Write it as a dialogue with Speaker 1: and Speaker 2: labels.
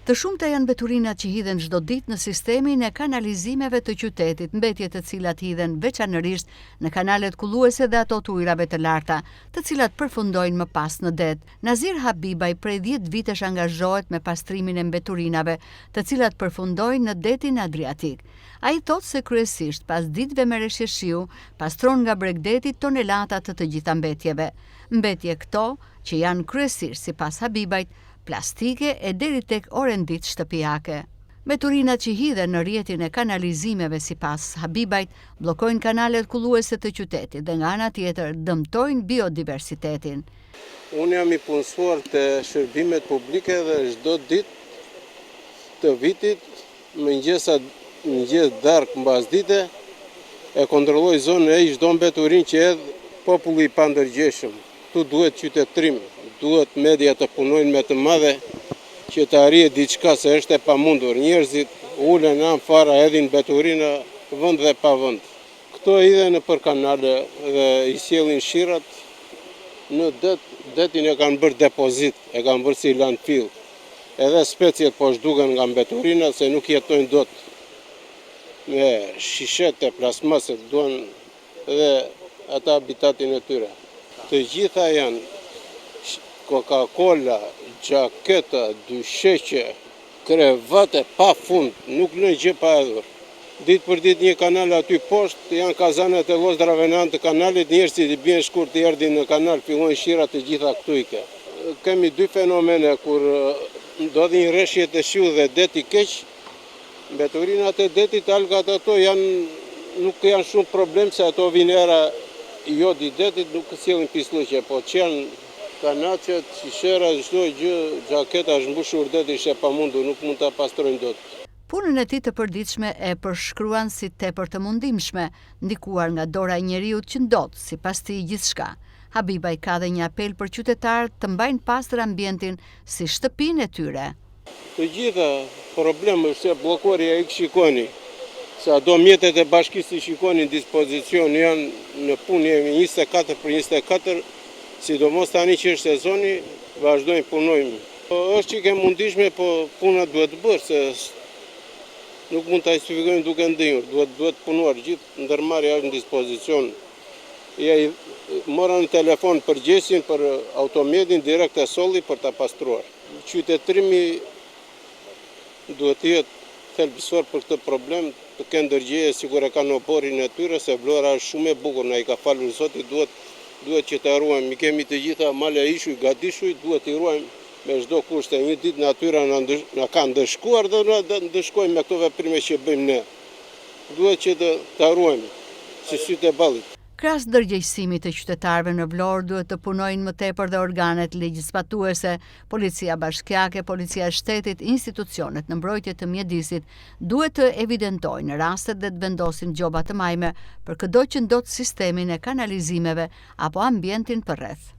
Speaker 1: Të shumta janë mbeturinat që hidhen çdo ditë në sistemin e kanalizimeve të qytetit, mbetje të cilat hidhen veçanërisht në kanalet kulluese dhe ato të ujrave të larta, të cilat përfundojnë më pas në det. Nazir Habibaj prej 10 vitesh angazhohet me pastrimin e mbeturinave, të cilat përfundojnë në detin Adriatik. Ai thotë se kryesisht pas ditëve me reshje shiu, pastron nga Bregdeti tonelata të gjitha mbetjeve. Mbetje këto që janë kryesisht sipas Habibajt plastike e deri tek orendit shtëpiake. Mbeturinat që hidhen në rrjetin e kanalizimeve sipas Habibajt bllokojnë kanalet kulluese të qytetit dhe nga ana tjetër dëmtojnë biodiversitetin.
Speaker 2: Unë jam i punësuar të shërbimet publike dhe çdo ditë të vitit mëngjes darkë mbas dite e kontrolloj zonën e çdo mbeturin që edhe populli i pandërgjeshëm. Tu duhet qytetërim, duhet media të punojnë me të madhe që të arrije diçka se është e pamundur. Njerëzit ulen anë fara edhin mbeturina vend dhe pa vend. Këto hidhen nëpër kanale dhe i sjellin shirat në detin e kanë bërë depozit, e kanë bërë si landfill. Edhe speciet po zhduken nga mbeturina se nuk jetojnë dot. Me shishet e plasmase duan edhe ata habitatin e tyre. Të gjitha janë Coca-Cola, gjaketa, dysheqe, krevate pa fund, nuk në gjë pa hedhur. Ditë për ditë një kanal aty poshtë, janë kazanët e lozdrave në anë të kanalit, njerëzit i bien shkurt të erdhin në kanal, fillojnë shirat të gjitha këtu i ke. Kemi dy fenomene kur ndodhin një rreshje të shiu dhe deti keq, mbeturinat e detit algat ato nuk janë shumë problem se ato vinera jod i detit nuk sjellin pisllëqe, po që janë kanaqet, shishera, çdo gjë, gjaketa është mbushur deti është e pamundur, nuk mund ta pastrojnë dot.
Speaker 1: Punën e tij të përditshme e përshkruan si tepër të mundimshme, ndikuar nga dora e njeriut që ndot, sipas tij gjithçka. Habibaj ka dhe një apel për qytetarët të mbajnë pastër ambientin si shtëpinë e tyre.
Speaker 2: Të gjitha problemi është se bllokuarja i shikoni. Sa do mjetet e bashkisë i shikoni në dispozicion janë në punë jemi 24 për 24, sidomos tani që është sezoni, vazhdojmë punojmë. Është që ke mundishme, po puna duhet bërë, se nuk mund të justifikojmë duke ndënjur, duhet punuar gjithë, ndërmarrja është në dispozicion. Mora në telefon përgjegjësin për automjetin direkt e solli për ta pastruar. Qytetërimi duhet të jetë thelbësor për këtë problem, të kenë ndërgjegjë sikur e kanë oporin e tyre, se vlora është shumë e bukur, na i ka falur Zoti, duhet që të ruajmë. Mi kemi të gjitha male ishuj, gadishuj, duhet të ruajmë me çdo kusht. Një ditë natyra na ka ndëshkuar dhe na ndëshkojmë me këto veprime që bëjmë ne. Duhet që të ruajmë si sytë e ballit.
Speaker 1: Krahas ndërgjegjësimit të qytetarëve në Vlorë duhet të punojnë më tepër dhe organet legjizbatuese, policia bashkiake, policia e shtetit, institucionet në mbrojtje të mjedisit duhet të evidentojnë rastet dhe të vendosin gjoba të majme për çdo që ndot sistemin e kanalizimeve apo ambientin përreth.